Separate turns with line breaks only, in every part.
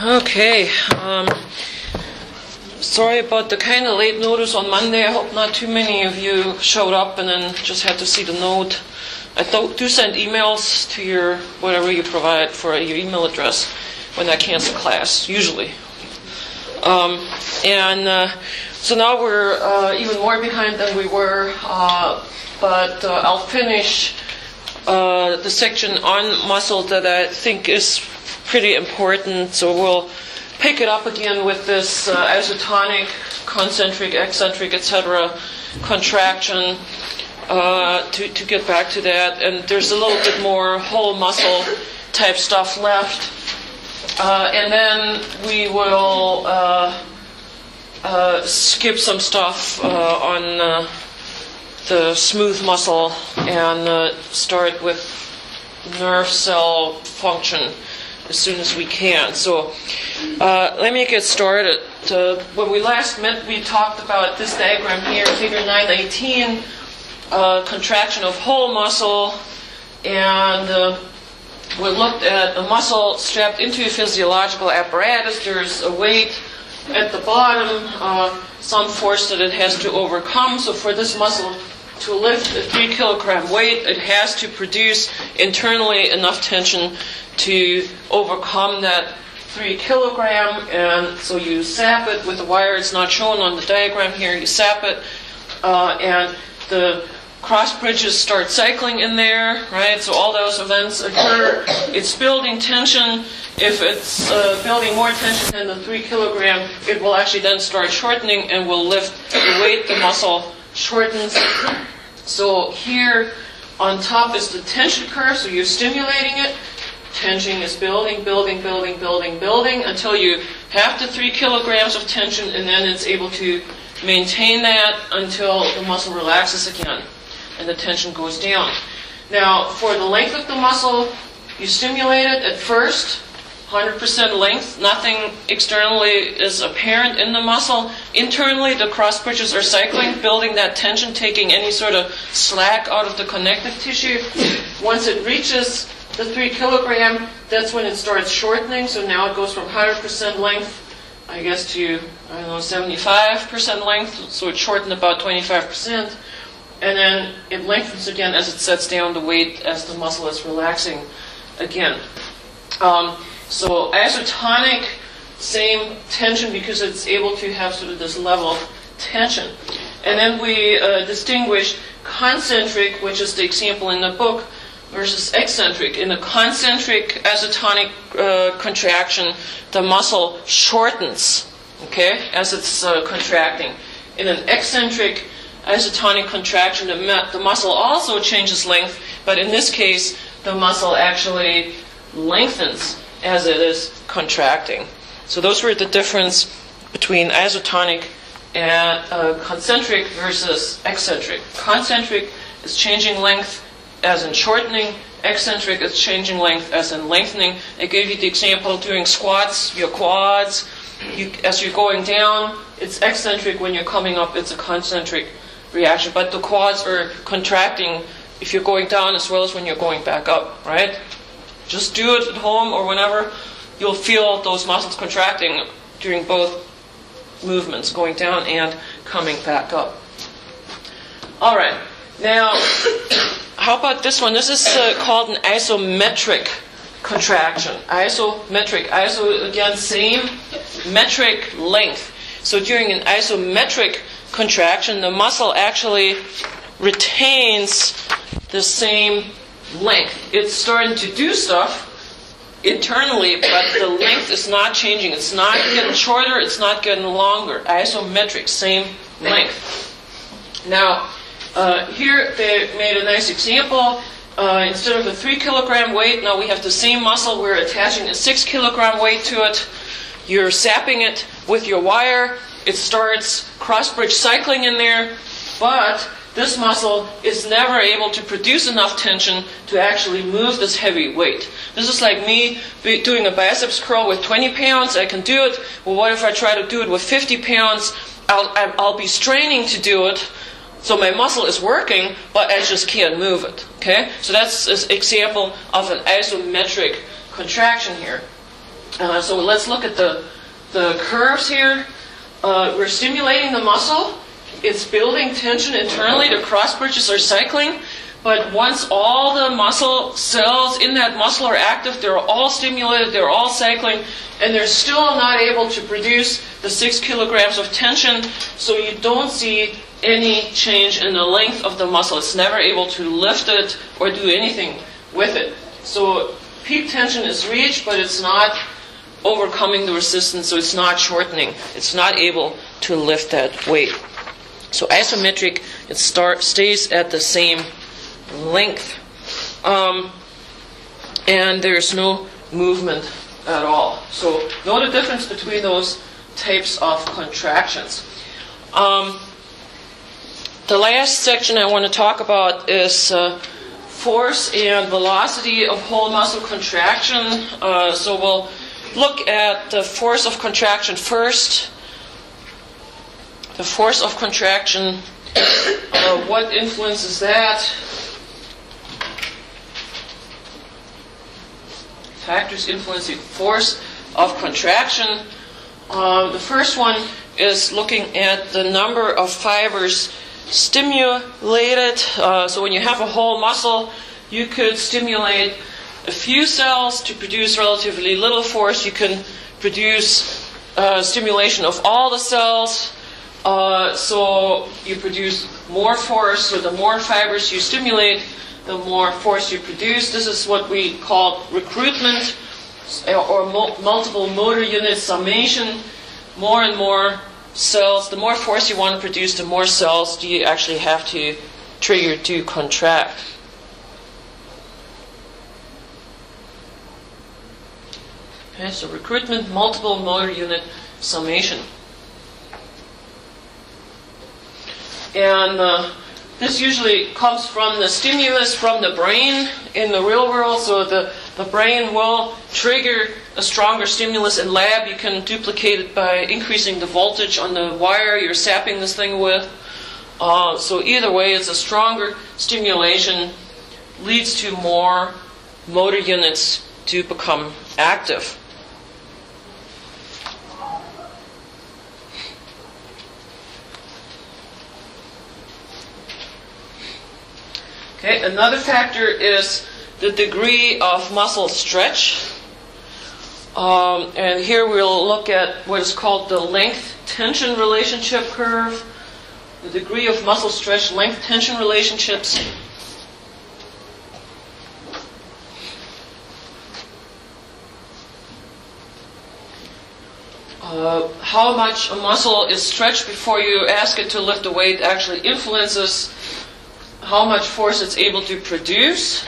Okay. Sorry about the kind of late notice on Monday. I hope not too many of you showed up and then just had to see the note. I do send emails to your, whatever you provide for your email address when I cancel class, usually. So now we're even more behind than we were, but I'll finish the section on muscle that I think is pretty important. So we'll pick it up again with this isotonic, concentric, eccentric, etc. contraction to get back to that. And there's a little bit more whole muscle type stuff left. And then we will skip some stuff on the smooth muscle and start with nerve cell function as soon as we can. So let me get started. When we last met, we talked about this diagram here, figure 918, contraction of whole muscle, and we looked at a muscle strapped into a physiological apparatus. There's a weight at the bottom, some force that it has to overcome. So for this muscle to lift a 3 kilogram weight, it has to produce internally enough tension to overcome that 3 kilogram. And so you sap it with the wire. It's not shown on the diagram here. You sap it, and the cross bridges start cycling in there, right? So all those events occur. It's building tension. If it's building more tension than the 3 kilogram, it will actually then start shortening and will lift the weight. The muscle shortens. So here on top is the tension curve. So you're stimulating it. Tension is building, building, building, building, building until you have the 3 kilograms of tension, and then it's able to maintain that until the muscle relaxes again and the tension goes down. Now, for the length of the muscle, you stimulate it at first, 100% length. Nothing externally is apparent in the muscle. Internally, the cross bridges are cycling, building that tension, taking any sort of slack out of the connective tissue. Once it reaches the 3 kilogram, that's when it starts shortening. So now it goes from 100% length, I guess, to, 75% length. So it's shortened about 25%. And then it lengthens again as it sets down the weight as the muscle is relaxing again. So isotonic, same tension because it's able to have sort of this level tension. And then we distinguished concentric, which is the example in the book, versus eccentric. In a concentric isotonic contraction, the muscle shortens, okay, as it's contracting. In an eccentric isotonic contraction, the muscle also changes length, but in this case, the muscle actually lengthens as it is contracting. So those were the difference between isotonic and concentric versus eccentric. Concentric is changing length as in shortening. Eccentric is changing length as in lengthening. I gave you the example doing squats, your quads. As you're going down, it's eccentric. When you're coming up, it's a concentric reaction. But the quads are contracting if you're going down as well as when you're going back up, right? Just do it at home or whenever. You'll feel those muscles contracting during both movements, going down and coming back up. All right. Now, how about this one? This is called an isometric contraction. Isometric. Iso, again, same. Metric, length. So during an isometric contraction, the muscle actually retains the same length. It's starting to do stuff internally, but the length is not changing. It's not getting shorter, it's not getting longer. Isometric, same length. Now, here they made a nice example. Instead of a 3 kilogram weight, now we have the same muscle. We're attaching a 6 kilogram weight to it. You're sapping it with your wire. It starts cross-bridge cycling in there, but this muscle is never able to produce enough tension to actually move this heavy weight. This is like me doing a biceps curl with 20 pounds. I can do it. Well, what if I try to do it with 50 pounds? I'll be straining to do it. So my muscle is working, but I just can't move it. Okay? So that's an example of an isometric contraction here. So let's look at the curves here. We're stimulating the muscle. It's building tension internally. The cross bridges are cycling. But once all the muscle cells in that muscle are active, they're all stimulated, they're all cycling, and they're still not able to produce the 6 kilograms of tension, so you don't see any change in the length of the muscle. It's never able to lift it or do anything with it. So peak tension is reached, but it's not overcoming the resistance, so it's not shortening. It's not able to lift that weight. So isometric, it stays at the same length, and there's no movement at all. So note the difference between those types of contractions. The last section I want to talk about is force and velocity of whole muscle contraction. So we'll look at the force of contraction first. The force of contraction, what influences that? Factors influencing force of contraction. The first one is looking at the number of fibers stimulated. So when you have a whole muscle, you could stimulate a few cells to produce relatively little force. You can produce stimulation of all the cells, so you produce more force. So the more fibers you stimulate, the more force you produce. This is what we call recruitment or multiple motor unit summation. More and more cells, the more force you want to produce, the more cells do you actually have to trigger to contract. Okay, so recruitment, multiple motor unit summation. And this usually comes from the stimulus from the brain in the real world. So the brain will trigger a stronger stimulus in lab. You can duplicate it by increasing the voltage on the wire you're sapping this thing with. So either way, it's a stronger stimulation, leads to more motor units to become active. Okay, another factor is the degree of muscle stretch. And here we'll look at what is called the length-tension relationship curve. The degree of muscle stretch, length-tension relationships. How much a muscle is stretched before you ask it to lift a weight actually influences how much force it's able to produce.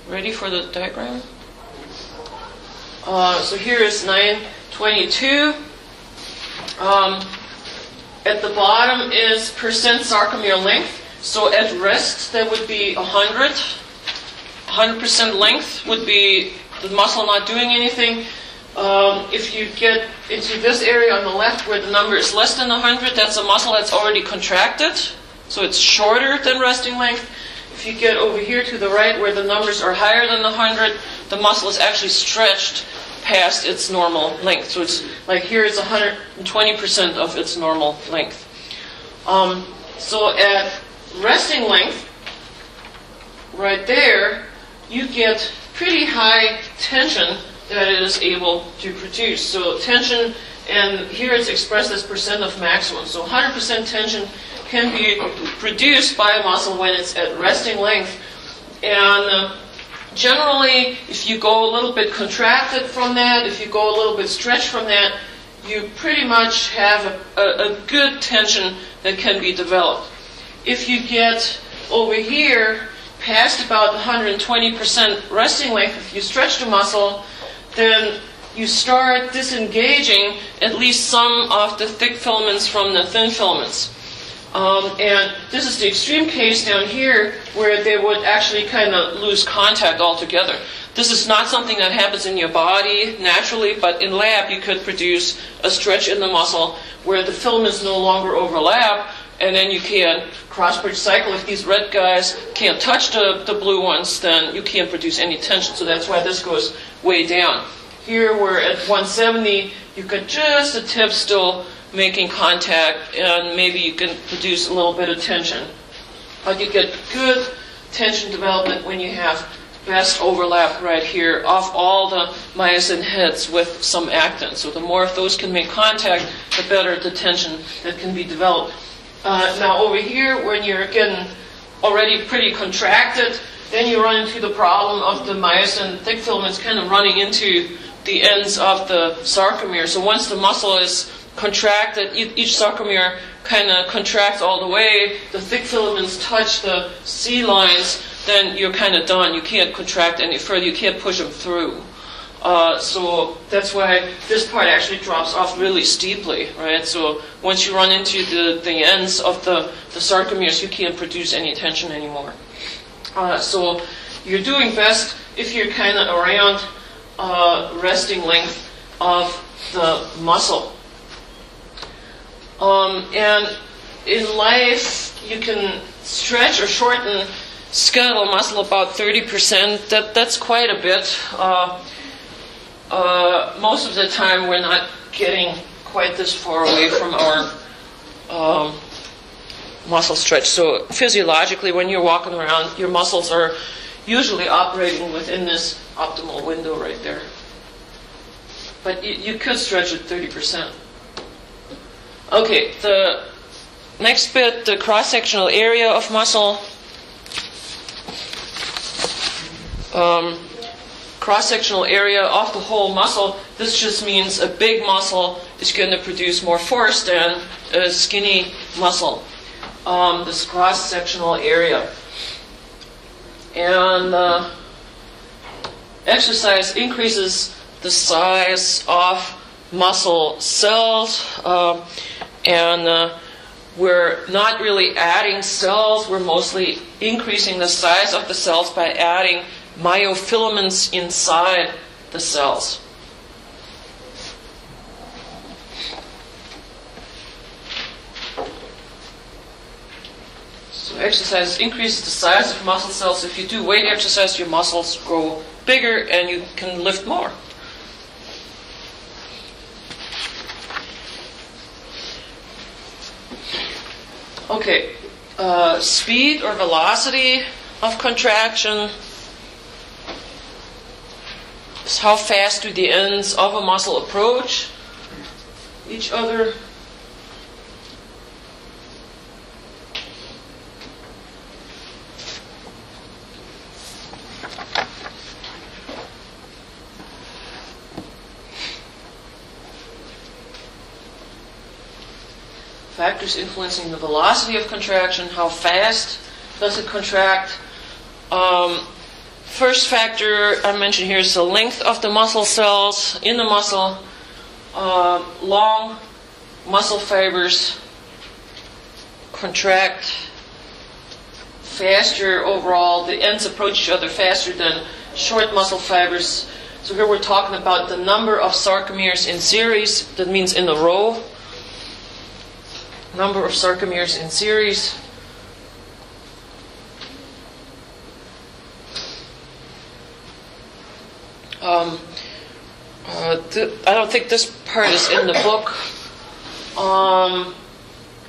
Ready for the diagram? So here is 922. At the bottom is percent sarcomere length. So at rest, that would be 100. 100% length would be the muscle not doing anything. If you get into this area on the left where the number is less than 100, that's a muscle that's already contracted. So it's shorter than resting length. If you get over here to the right where the numbers are higher than 100, the muscle is actually stretched past its normal length. So it's like here it's 120% of its normal length. So at resting length, right there, you get pretty high tension that it is able to produce. So tension, and here it's expressed as percent of maximum. So 100% tension can be produced by a muscle when it's at resting length. And generally, if you go a little bit contracted from that, if you go a little bit stretched from that, you pretty much have a good tension that can be developed. If you get over here past about 120% resting length, if you stretch the muscle, then you start disengaging at least some of the thick filaments from the thin filaments. And this is the extreme case down here where they would actually kind of lose contact altogether. This is not something that happens in your body naturally, but in lab you could produce a stretch in the muscle where the filaments no longer overlap, and then you can cross-bridge cycle. If these red guys can't touch the blue ones, then you can't produce any tension. So that's why this goes way down. here we're at 170, you got just a tip still making contact, and maybe you can produce a little bit of tension. But you get good tension development when you have best overlap right here of all the myosin heads with some actin. So the more of those can make contact, the better the tension that can be developed. Now over here, when you're getting already pretty contracted, then you run into the problem of the myosin thick filaments kind of running into the ends of the sarcomere. So once the muscle is contracted, each sarcomere kind of contracts all the way, the thick filaments touch the C lines, then you're kind of done. You can't contract any further. You can't push them through. So that's why this part actually drops off really steeply, right? So once you run into the ends of the sarcomeres, you can't produce any tension anymore. So you're doing best if you're kind of around resting length of the muscle. And in life, you can stretch or shorten skeletal muscle about 30%. That's quite a bit. Most of the time, we're not getting quite this far away from our muscle stretch. So physiologically, when you're walking around, your muscles are usually operating within this optimal window right there. But you could stretch it 30%. Okay, the next bit, the cross-sectional area of muscle. Cross-sectional area of the whole muscle. This just means a big muscle is going to produce more force than a skinny muscle. This cross-sectional area. And exercise increases the size of muscle cells, and we're not really adding cells, we're mostly increasing the size of the cells by adding myofilaments inside the cells. So exercise increases the size of muscle cells. If you do weight exercise, your muscles grow bigger and you can lift more. Okay, speed or velocity of contraction is how fast do the ends of a muscle approach each other. Factors influencing the velocity of contraction, how fast does it contract. First factor I mentioned here is the length of the muscle cells in the muscle. Long muscle fibers contract faster overall. The ends approach each other faster than short muscle fibers. So here we're talking about the number of sarcomeres in series. That means in a row. Number of sarcomeres in series. I don't think this part is in the book.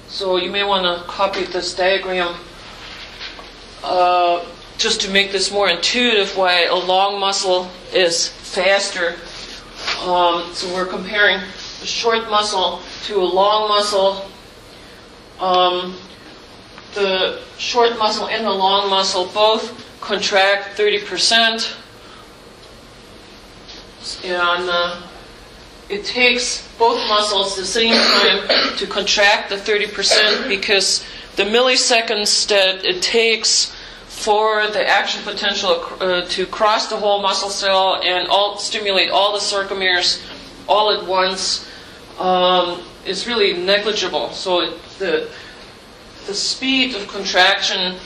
So you may want to copy this diagram just to make this more intuitive why a long muscle is faster. So we're comparing a short muscle to a long muscle. The short muscle and the long muscle both contract 30%, and it takes both muscles the same time to contract the 30% because the milliseconds that it takes for the action potential to cross the whole muscle cell and stimulate all the sarcomeres all at once is really negligible. So the speed of contraction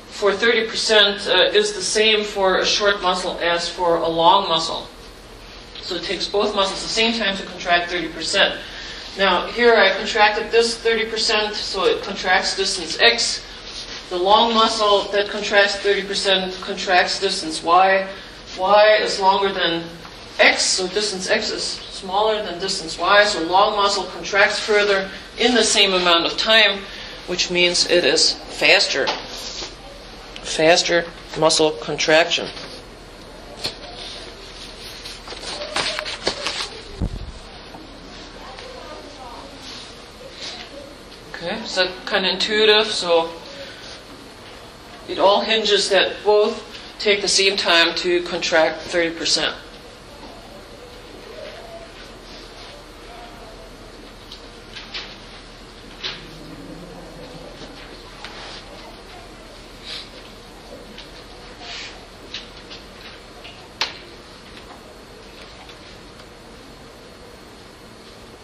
for 30% is the same for a short muscle as for a long muscle. So it takes both muscles the same time to contract 30%. Now here I contracted this 30%, so it contracts distance x. The long muscle that contracts 30% contracts distance y. Y is longer than x, so distance x is smaller than distance y, so long muscle contracts further in the same amount of time, which means it is faster. Faster muscle contraction. Okay, so kind of intuitive, so it all hinges that both take the same time to contract 30%.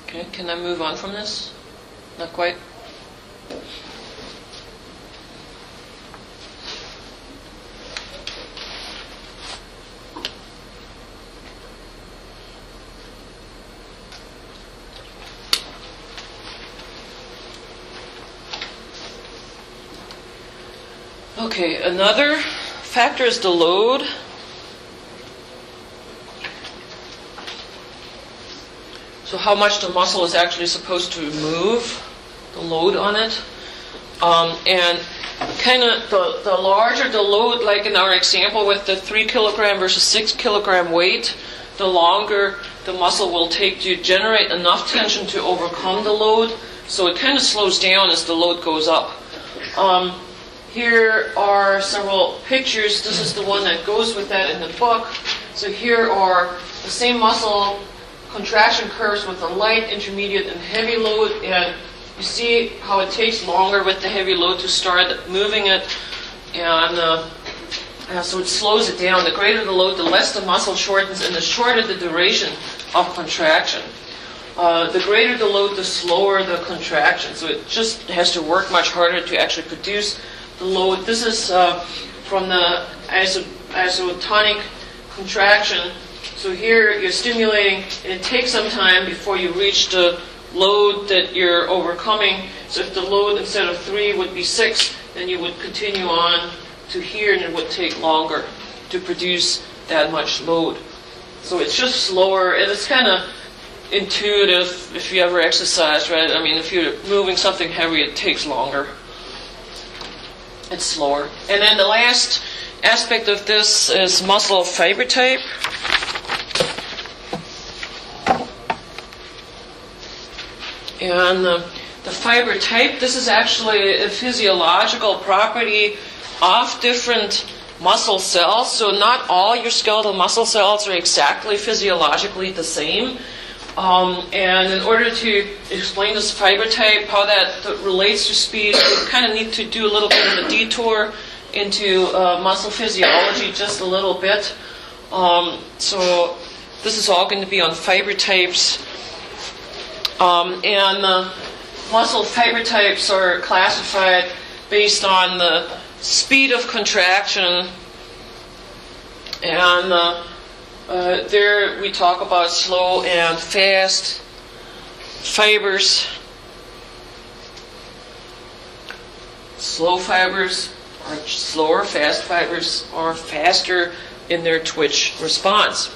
Okay, can I move on from this? Not quite. Okay, another factor is the load. So how much the muscle is actually supposed to move, the load on it. And kind of the larger the load, like in our example with the 3 kilogram versus 6 kilogram weight, the longer the muscle will take to generate enough tension to overcome the load. So it kind of slows down as the load goes up. Here are several pictures. This is the one that goes with that in the book. So here are the same muscle contraction curves with the light, intermediate, and heavy load. And you see how it takes longer with the heavy load to start moving it. And so it slows it down. The greater the load, the less the muscle shortens, and the shorter the duration of contraction. The greater the load, the slower the contraction. So it just has to work much harder to actually produce the load. This is from the isotonic contraction. So here you're stimulating, and it takes some time before you reach the load that you're overcoming. So if the load instead of 3 would be 6, then you would continue on to here, and it would take longer to produce that much load. So it's just slower, and it's kind of intuitive if you ever exercise, right? I mean, if you're moving something heavy, it takes longer. It's slower. And then the last aspect of this is muscle fiber type. And the fiber type, this is actually a physiological property of different muscle cells. So not all your skeletal muscle cells are exactly physiologically the same. And in order to explain this fiber type, how that relates to speed, we kind of need to do a little bit of a detour into muscle physiology, just a little bit. So this is all going to be on fiber types. And muscle fiber types are classified based on the speed of contraction. And there we talk about slow and fast fibers. Slow fibers are slower, fast fibers are faster in their twitch response.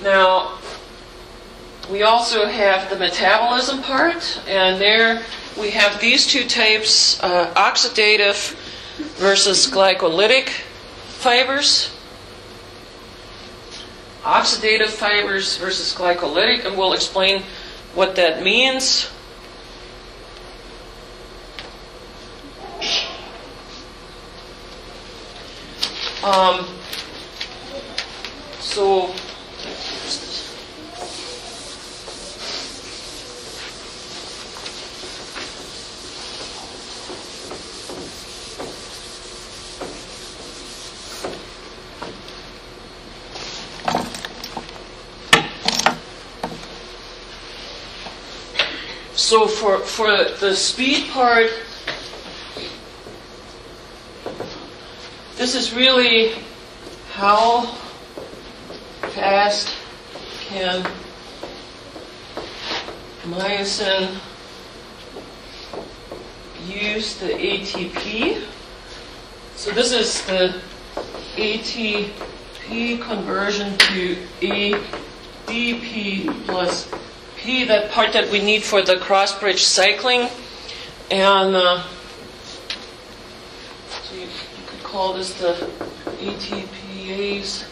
Now, we also have the metabolism part, and there we have these two types, oxidative versus glycolytic fibers. Oxidative fibers versus glycolytic, and we'll explain what that means. So for the speed part, this is really how fast can myosin use the ATP. So this is the ATP conversion to ADP plus P, that part that we need for the cross-bridge cycling. And so you could call this the ATPase.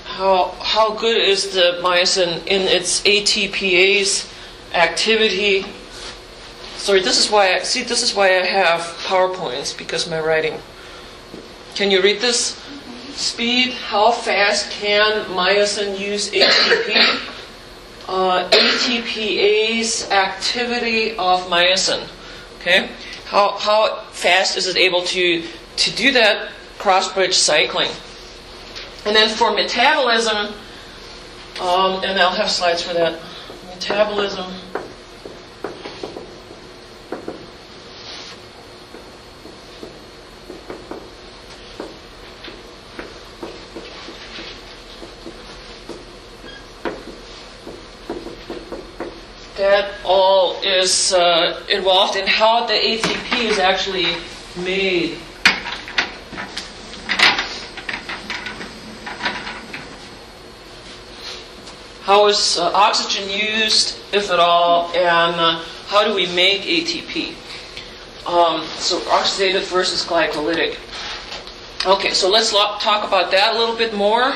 How good is the myosin in its ATPase activity? Sorry, this is why I have PowerPoints, because of my writing. Can you read this? Speed, how fast can myosin use ATP? ATPase activity of myosin. Okay, how fast is it able to do that cross-bridge cycling? And then for metabolism, and I'll have slides for that. Metabolism. That all is involved in how the ATP is actually made. How is oxygen used, if at all, and how do we make ATP? So oxidative versus glycolytic. Okay, so let's talk about that a little bit more.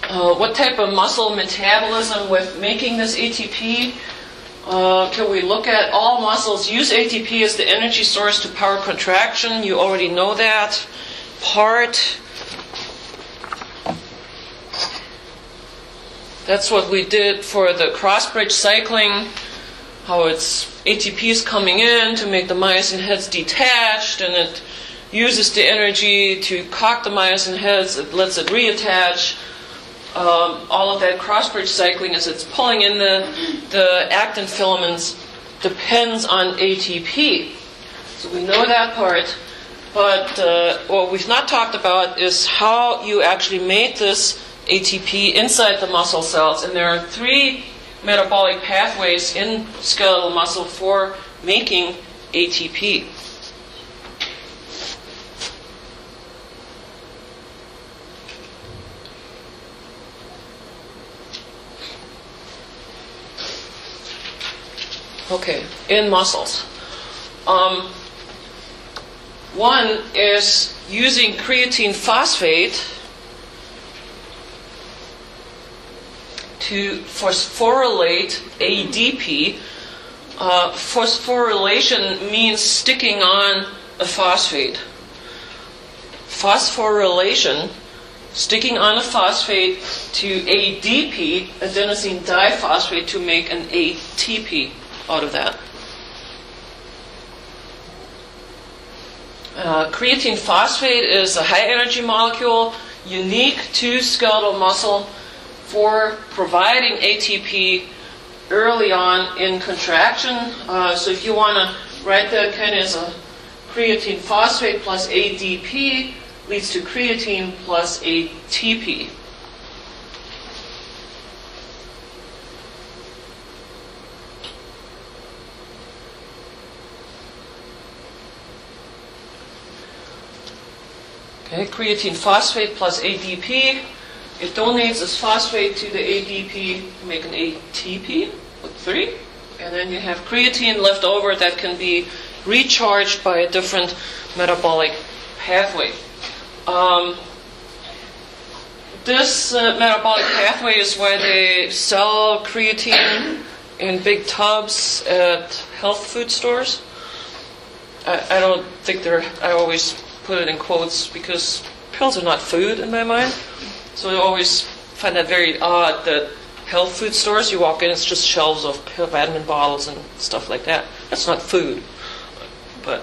What type of muscle metabolism with making this ATP? Can we look at all muscles use ATP as the energy source to power contraction? You already know that part. That's what we did for the cross-bridge cycling, how it's ATP is coming in to make the myosin heads detached, and it uses the energy to cock the myosin heads, it lets it reattach. All of that cross-bridge cycling as it's pulling in the actin filaments depends on ATP. So we know that part. But what we've not talked about is how you actually make this ATP inside the muscle cells. And there are 3 metabolic pathways in skeletal muscle for making ATP. Okay, in muscles. One is using creatine phosphate to phosphorylate ADP. Phosphorylation means sticking on a phosphate. Phosphorylation, sticking on a phosphate to ADP, adenosine diphosphate, to make an ATP out of that. Creatine phosphate is a high energy molecule unique to skeletal muscle for providing ATP early on in contraction. So if you want to write that kind of as a creatine phosphate plus ADP leads to creatine plus ATP. Okay, creatine phosphate plus ADP. It donates its phosphate to the ADP to make an ATP with 3. And then you have creatine left over that can be recharged by a different metabolic pathway. This metabolic pathway is why they sell creatine in big tubs at health food stores. I don't think I always put it in quotes because pills are not food in my mind. So I always find that very odd that health food stores, you walk in, it's just shelves of vitamin bottles and stuff like that. That's not food. But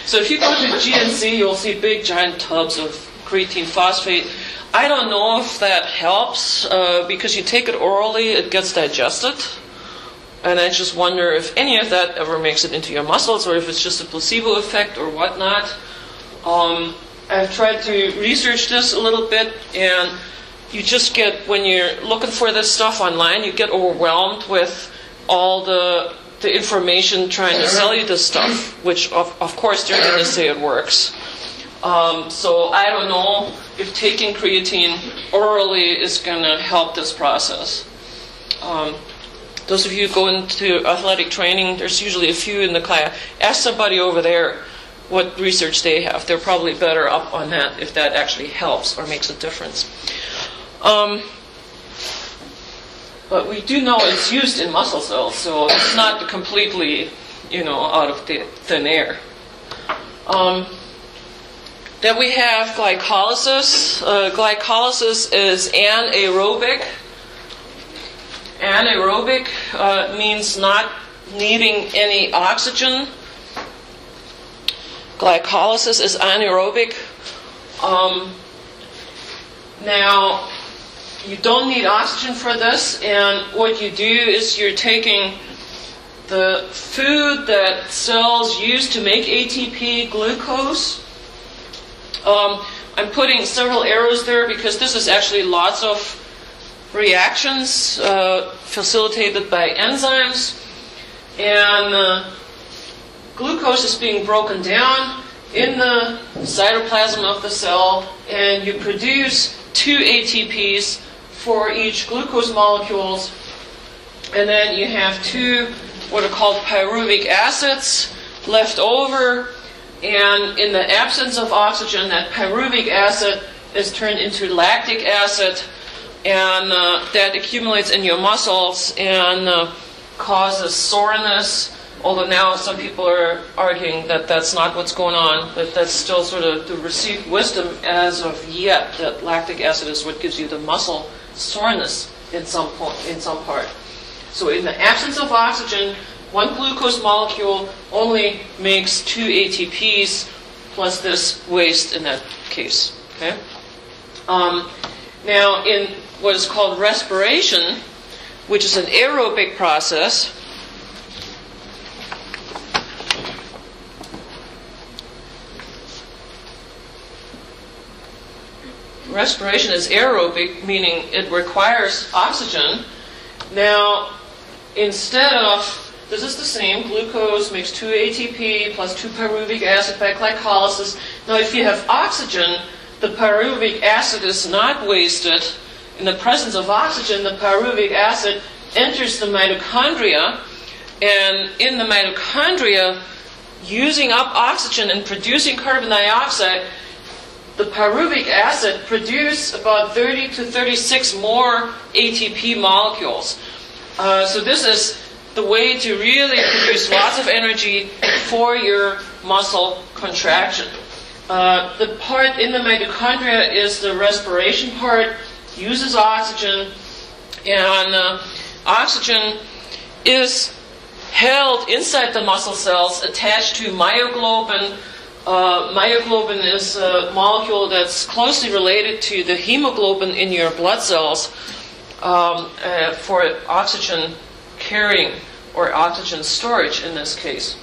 so if you go to GNC, you'll see big giant tubs of creatine phosphate. I don't know if that helps because you take it orally, it gets digested. And I just wonder if any of that ever makes it into your muscles, or if it's just a placebo effect or whatnot. I've tried to research this a little bit, and you just get, when you're looking for this stuff online, you get overwhelmed with all the information trying to sell you this stuff, which of course they're going to say it works. So I don't know if taking creatine orally is going to help this process. Those of you who go into athletic training, there's usually a few in the class. Ask somebody over there what research they have. They're probably better up on that, if that actually helps or makes a difference. But we do know it's used in muscle cells, so it's not completely, out of thin air. Then we have glycolysis. Glycolysis is anaerobic. Anaerobic means not needing any oxygen. Glycolysis is anaerobic. Now, you don't need oxygen for this, and what you do is you're taking the food that cells use to make ATP, glucose. I'm putting several arrows there because this is actually lots of reactions facilitated by enzymes, and glucose is being broken down in the cytoplasm of the cell, and you produce 2 ATPs for each glucose molecules, and then you have 2 what are called pyruvic acids left over, and in the absence of oxygen, that pyruvic acid is turned into lactic acid, and that accumulates in your muscles and causes soreness, although now some people are arguing that that's not what's going on, but that's still sort of the received wisdom as of yet, that lactic acid is what gives you the muscle soreness in some part. So in the absence of oxygen, one glucose molecule only makes 2 ATPs plus this waste in that case. Okay. Now in what is called respiration, which is an aerobic process, respiration is aerobic, meaning it requires oxygen. Now, instead of, this is the same, glucose makes 2 ATP plus 2 pyruvic acid by glycolysis. Now, if you have oxygen, the pyruvic acid is not wasted. In the presence of oxygen, the pyruvic acid enters the mitochondria, and in the mitochondria, using up oxygen and producing carbon dioxide, the pyruvic acid produces about 30 to 36 more ATP molecules. So this is the way to really produce lots of energy for your muscle contraction. The part in the mitochondria is the respiration part, uses oxygen, and oxygen is held inside the muscle cells attached to myoglobin. Myoglobin is a molecule that's closely related to the hemoglobin in your blood cells for oxygen carrying or oxygen storage in this case.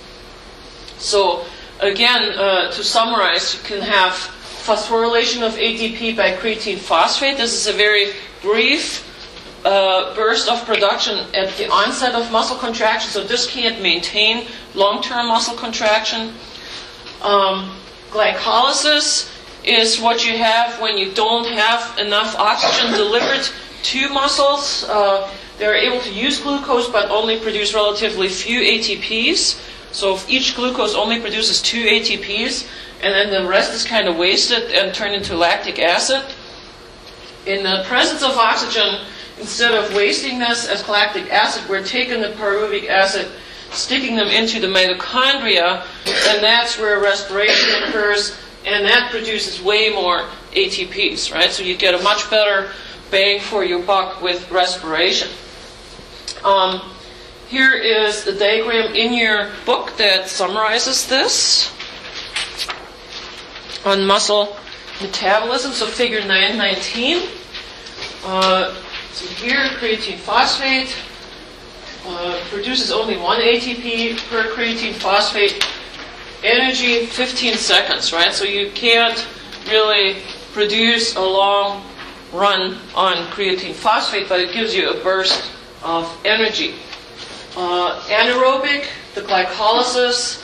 So again, to summarize, you can have phosphorylation of ATP by creatine phosphate. This is a very brief burst of production at the onset of muscle contraction, so this can't maintain long-term muscle contraction. Glycolysis is what you have when you don't have enough oxygen delivered to muscles. They're able to use glucose but only produce relatively few ATPs. So if each glucose only produces 2 ATPs, and then the rest is kind of wasted and turned into lactic acid. In the presence of oxygen, instead of wasting this as lactic acid, we're taking the pyruvic acid, sticking them into the mitochondria, and that's where respiration occurs, and that produces way more ATPs, right? So you get a much better bang for your buck with respiration. Here is the diagram in your book that summarizes this on muscle metabolism, so figure 919. So here, creatine phosphate, produces only 1 ATP per creatine phosphate. Energy 15 seconds, right? So you can't really produce a long run on creatine phosphate, but it gives you a burst of energy. Anaerobic, the glycolysis,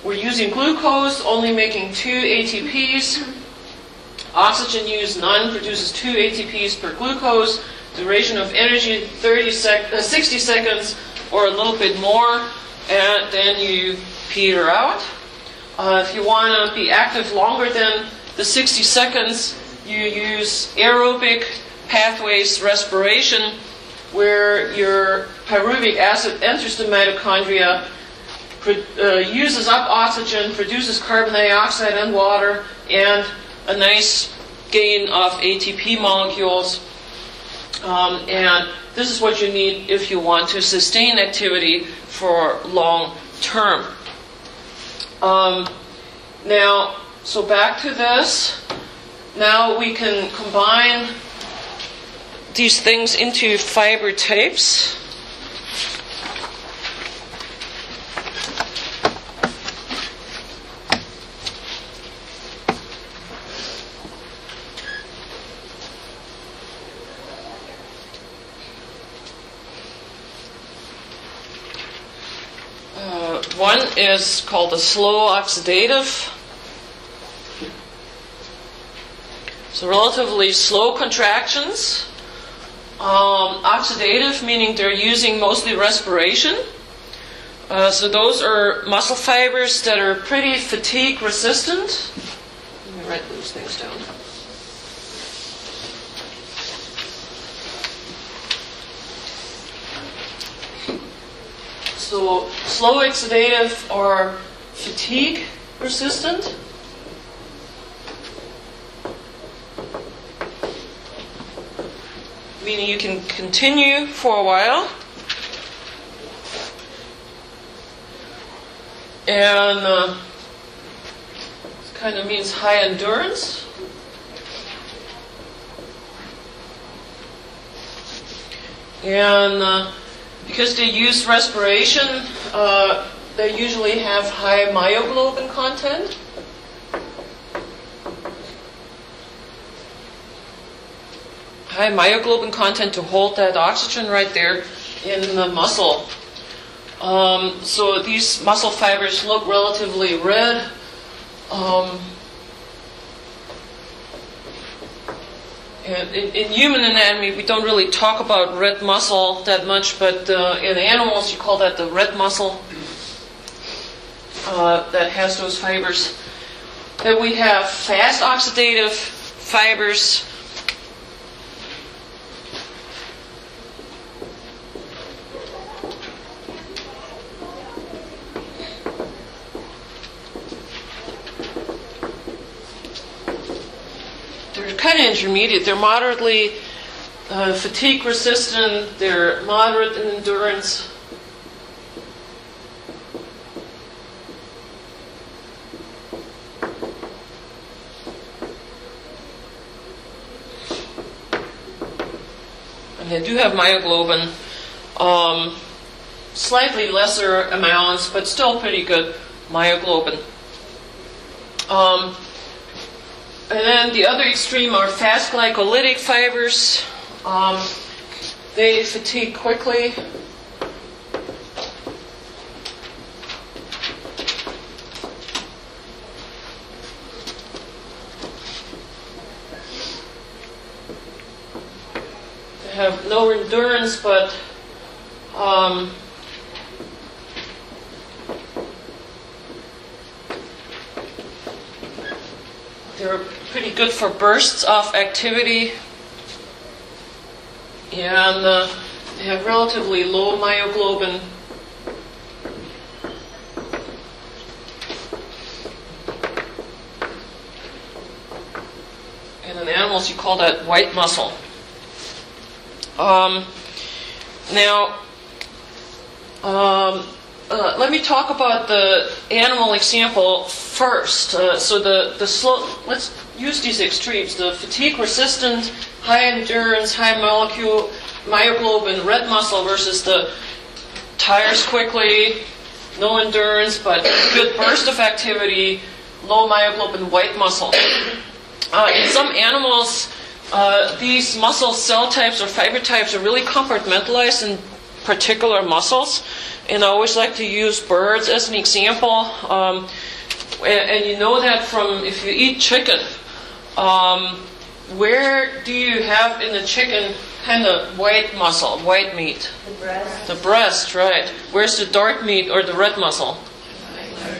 we're using glucose, only making 2 ATPs. Oxygen use, none, produces 2 ATPs per glucose. Duration of energy 60 seconds or a little bit more, and then you peter out. If you want to be active longer than the 60 seconds, you use aerobic pathways respiration, where your pyruvic acid enters the mitochondria, uses up oxygen, produces carbon dioxide and water, and a nice gain of ATP molecules. And this is what you need if you want to sustain activity for long term. Now, so back to this. Now we can combine these things into fiber types. One is called the slow oxidative. So relatively slow contractions. Oxidative, meaning they're using mostly respiration. So those are muscle fibers that are pretty fatigue resistant. Let me write those things down. So slow oxidative or fatigue resistant. Meaning you can continue for a while. And it kind of means high endurance. And because they use respiration, they usually have high myoglobin content. High myoglobin content to hold that oxygen right there in the muscle. So these muscle fibers look relatively red. And in human anatomy, we don't really talk about red muscle that much, but in animals, you call that the red muscle that has those fibers. Then we have fast oxidative fibers. Kind of intermediate. They're moderately fatigue resistant. They're moderate in endurance. And they do have myoglobin. Slightly lesser amounts, but still pretty good myoglobin. And then the other extreme are fast glycolytic fibers. They fatigue quickly. They have lower endurance, but they're pretty good for bursts of activity, and they have relatively low myoglobin. And in animals, you call that white muscle. Let me talk about the animal example first. So the slow, let's use these extremes: the fatigue-resistant, high endurance, high molecule, myoglobin, red muscle versus the tires quickly, no endurance, but good burst of activity, low myoglobin white muscle. In some animals, these muscle cell types or fiber types are really compartmentalized in particular muscles. And I always like to use birds as an example. And you know that from if you eat chicken, where do you have in the chicken kind of white muscle, white meat?
The breast.
The breast, right. Where's the dark meat or the red muscle?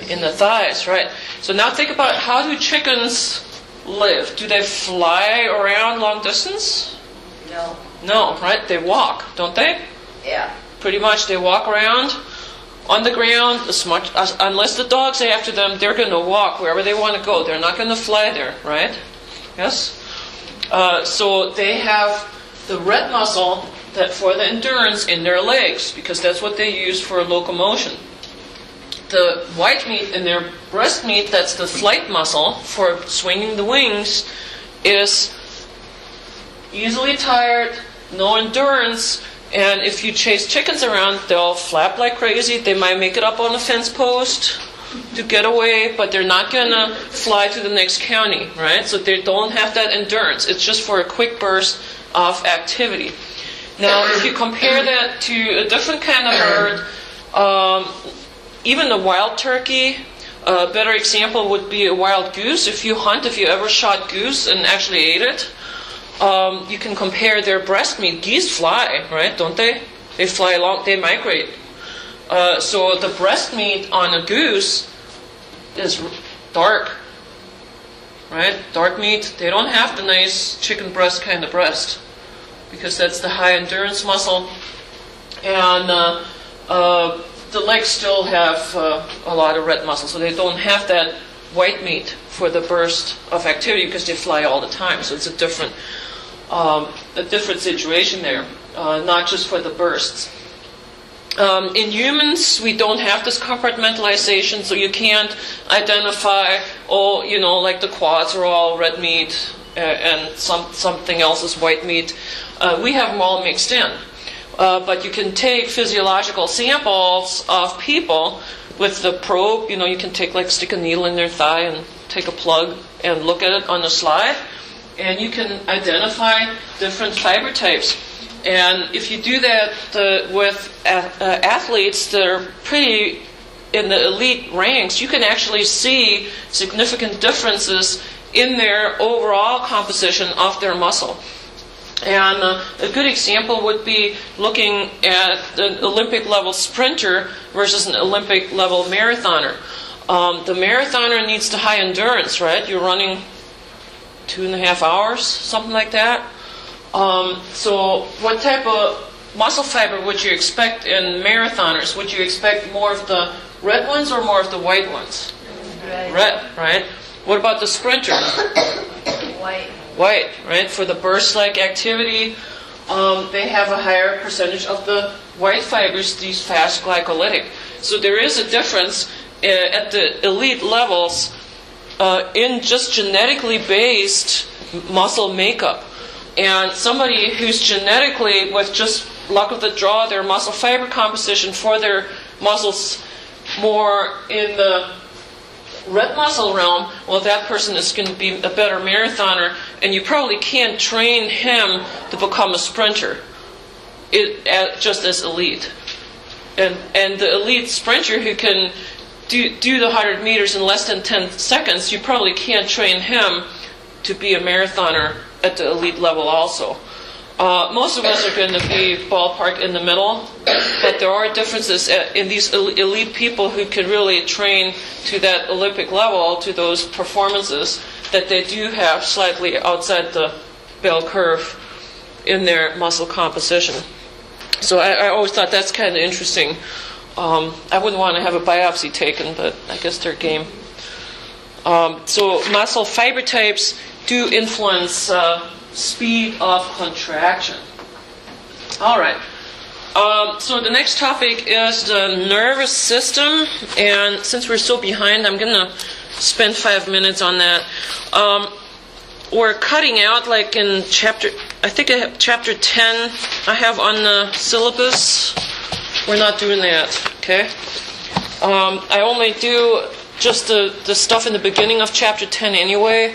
In the thighs, right. So now think about, how do chickens live? Do they fly around long distance?
No.
No, right? They walk, don't they?
Yeah.
Pretty much they walk around on the ground unless the dogs are after them, they're going to walk wherever they want to go. They're not going to fly there, right? Yes? So they have the red muscle that for the endurance in their legs, because that's what they use for locomotion. The white meat in their breast meat, that's the flight muscle for swinging the wings, is easily tired, no endurance, and if you chase chickens around, they'll flap like crazy. They might make it up on a fence post to get away, but they're not going to fly to the next county, right? So they don't have that endurance. It's just for a quick burst of activity. Now, if you compare that to a different kind of bird, even the wild turkey, a better example would be a wild goose. If you ever shot goose and actually ate it, you can compare their breast meat. Geese fly, right? Don't they? They fly along, they migrate. So the breast meat on a goose is dark, right? Dark meat. They don't have the nice chicken breast kind of breast, because that's the high endurance muscle. And the legs still have a lot of red muscle, so they don't have that white meat for the burst of activity because they fly all the time. So it's a different situation there, not just for the bursts. In humans, we don't have this compartmentalization, so you can't identify, like the quads are all red meat and something else is white meat. We have them all mixed in. But you can take physiological samples of people with the probe. You can stick a needle in their thigh and take a plug and look at it on the slide, and you can identify different fiber types. And if you do that with athletes that are pretty in the elite ranks, you can actually see significant differences in their overall composition of their muscle. And a good example would be looking at an Olympic level sprinter versus an Olympic level marathoner. The marathoner needs the high endurance, right? You're running 2.5 hours, something like that. So what type of muscle fiber would you expect in marathoners? Would you expect more of the red ones or more of the white ones? Red, right? What about the sprinter? White, right? For the burst-like activity, they have a higher percentage of the white fibers, these fast glycolytic. So there is a difference at the elite levels in just genetically based muscle makeup. And somebody who's genetically, with just luck of the draw, their muscle fiber composition for their muscles more in the red muscle realm, well, that person is going to be a better marathoner, and you probably can't train him to become a sprinter just as elite. And the elite sprinter who can do the 100 meters in less than 10 seconds, you probably can't train him to be a marathoner at the elite level also. Most of us are going to be ballpark in the middle, but there are differences in these elite people who can really train to that Olympic level, to those performances, that they do have slightly outside the bell curve in their muscle composition. So I always thought that's kind of interesting. I wouldn't want to have a biopsy taken, but I guess they're game. So muscle fiber types do influence speed of contraction. All right. So the next topic is the nervous system, and since we're so behind, I'm going to spend 5 minutes on that. We're cutting out, like in chapter 10, I have on the syllabus. we're not doing that, okay? I only do just the stuff in the beginning of chapter 10 anyway.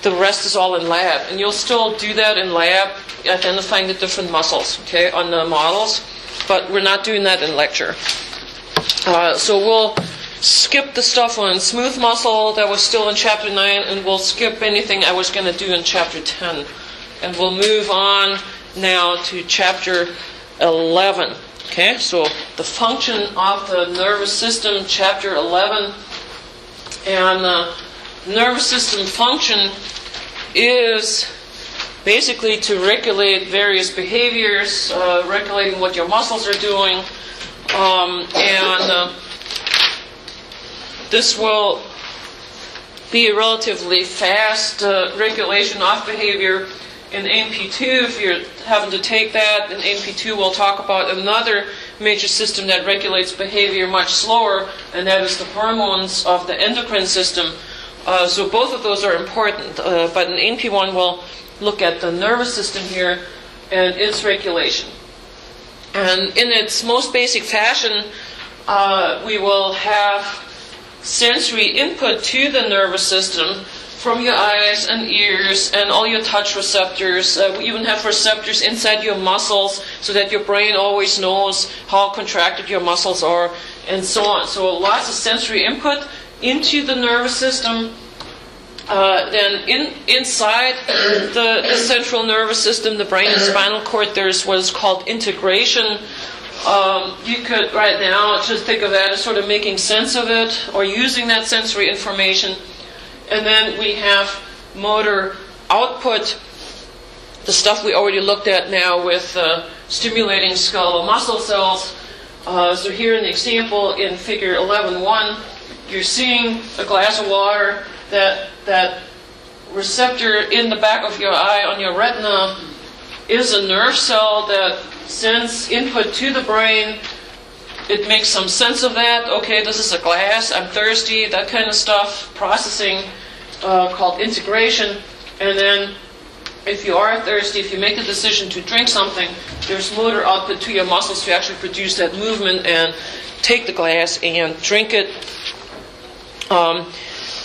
The rest is all in lab. And you'll still do that in lab, identifying the different muscles, okay, on the models. But we're not doing that in lecture. So we'll skip the stuff on smooth muscle that was still in chapter 9, and we'll skip anything I was going to do in chapter 10. And we'll move on now to chapter 11. Okay, so the function of the nervous system, chapter 11. And the nervous system function is basically to regulate various behaviors, regulating what your muscles are doing. This will be a relatively fast regulation of behavior. In AMP2, if you're having to take that, in AMP2 we'll talk about another major system that regulates behavior much slower, and that is the hormones of the endocrine system. So both of those are important, but in AMP1 we'll look at the nervous system here and its regulation. And in its most basic fashion, we will have sensory input to the nervous system from your eyes and ears and all your touch receptors. We even have receptors inside your muscles so that your brain always knows how contracted your muscles are, and so on. So lots of sensory input into the nervous system. Then inside the central nervous system, the brain and spinal cord, there's what is called integration. You could right now just think of that as sort of making sense of it or using that sensory information. And then we have motor output, the stuff we already looked at now with stimulating skeletal muscle cells. So here in the example in figure 11.1, you're seeing a glass of water. That receptor in the back of your eye on your retina is a nerve cell that sends input to the brain. It makes some sense of that. Okay, this is a glass, I'm thirsty, that kind of stuff. Processing called integration. And then if you are thirsty, if you make the decision to drink something, there's motor output to your muscles to actually produce that movement and take the glass and drink it.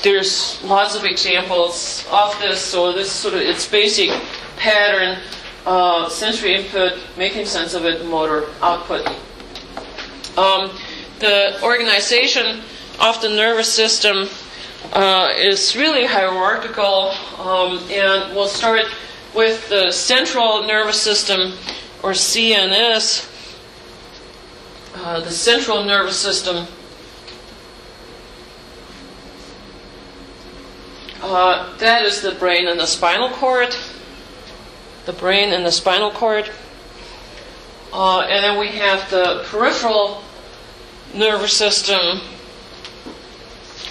There's lots of examples of this. So this is sort of its basic pattern: sensory input, making sense of it, motor output. The organization of the nervous system is really hierarchical, and we'll start with the central nervous system, or CNS. The central nervous system. That is the brain and the spinal cord. The brain and the spinal cord. And then we have the peripheral nervous system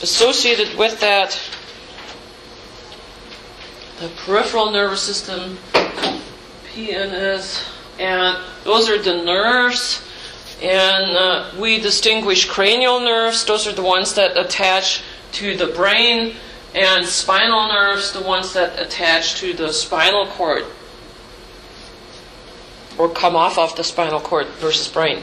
associated with that. The peripheral nervous system, PNS, and those are the nerves. And we distinguish cranial nerves. Those are the ones that attach to the brain, and spinal nerves, the ones that attach to the spinal cord or come off of the spinal cord versus brain.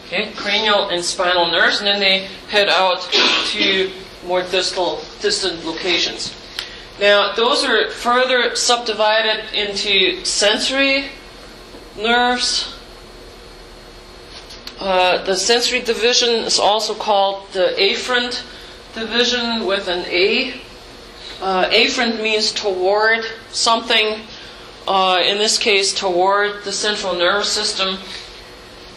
Okay, cranial and spinal nerves, and then they head out to more distant locations. Now, those are further subdivided into sensory nerves. The sensory division is also called the afferent division with an A. Afferent means toward something. In this case, toward the central nervous system.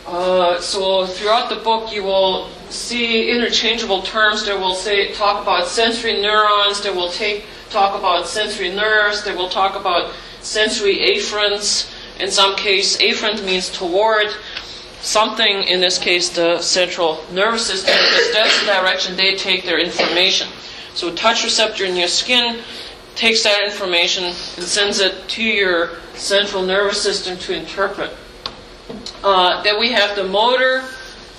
So throughout the book, you will see interchangeable terms. They will talk about sensory neurons. They will talk about sensory nerves. They will talk about sensory afferents. In some case, afferent means toward something, in this case the central nervous system, because that's the direction they take their information. So a touch receptor in your skin takes that information and sends it to your central nervous system to interpret. Then we have the motor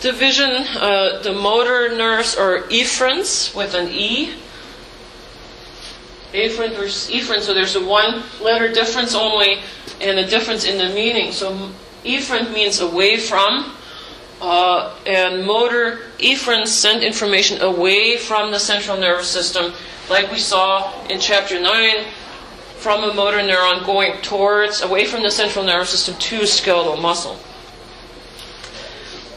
division. The motor nerves are efferents with an E. Afferent versus efferent, so there's a one letter difference only and a difference in the meaning. So efferent means away from, and motor efferents send information away from the central nervous system, like we saw in Chapter 9, from a motor neuron going away from the central nervous system to skeletal muscle.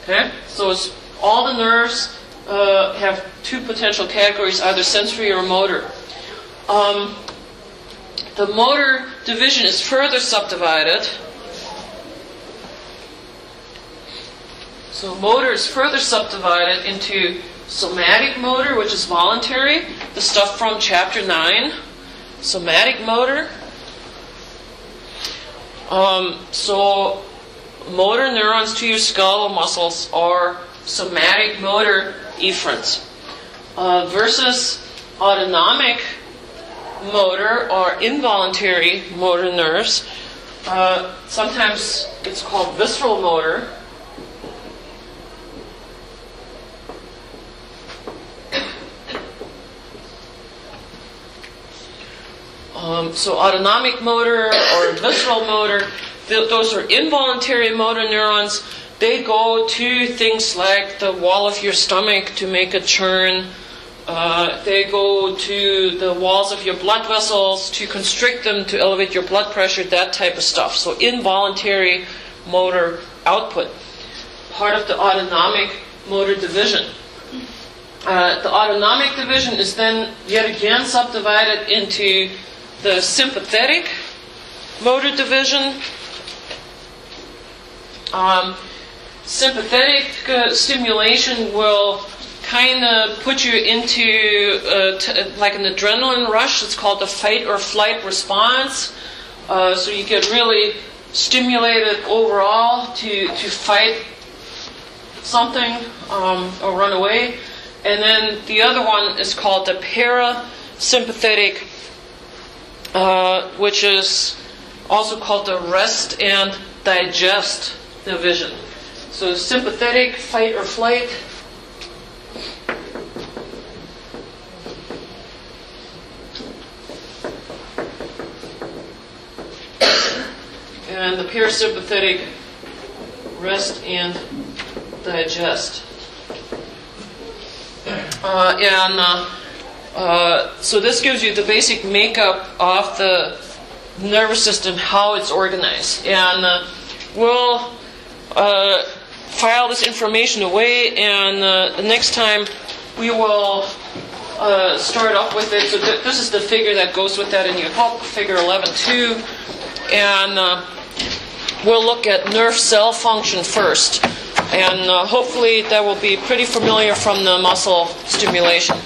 Okay, so all the nerves have two potential categories, either sensory or motor. The motor division is further subdivided. So motor is further subdivided into somatic motor, which is voluntary, the stuff from Chapter 9. Somatic motor. So motor neurons to your skeletal muscles are somatic motor efferents, versus autonomic motor or involuntary motor nerves. Sometimes it's called visceral motor. So autonomic motor or visceral motor, those are involuntary motor neurons. They go to things like the wall of your stomach to make a churn. They go to the walls of your blood vessels to constrict them, to elevate your blood pressure, that type of stuff. So involuntary motor output. Part of the autonomic motor division. The autonomic division is then yet again subdivided into the sympathetic motor division. Sympathetic stimulation will kind of put you into like an adrenaline rush. It's called the fight or flight response. So you get really stimulated overall to fight something or run away. And then the other one is called the parasympathetic, which is also called the rest and digest division. So sympathetic, fight or flight. And the parasympathetic, rest and digest. So this gives you the basic makeup of the nervous system, how it's organized. And we'll file this information away, and the next time we will start off with it. So this is the figure that goes with that in your book, figure 11.2. And we'll look at nerve cell function first. And hopefully that will be pretty familiar from the muscle stimulation.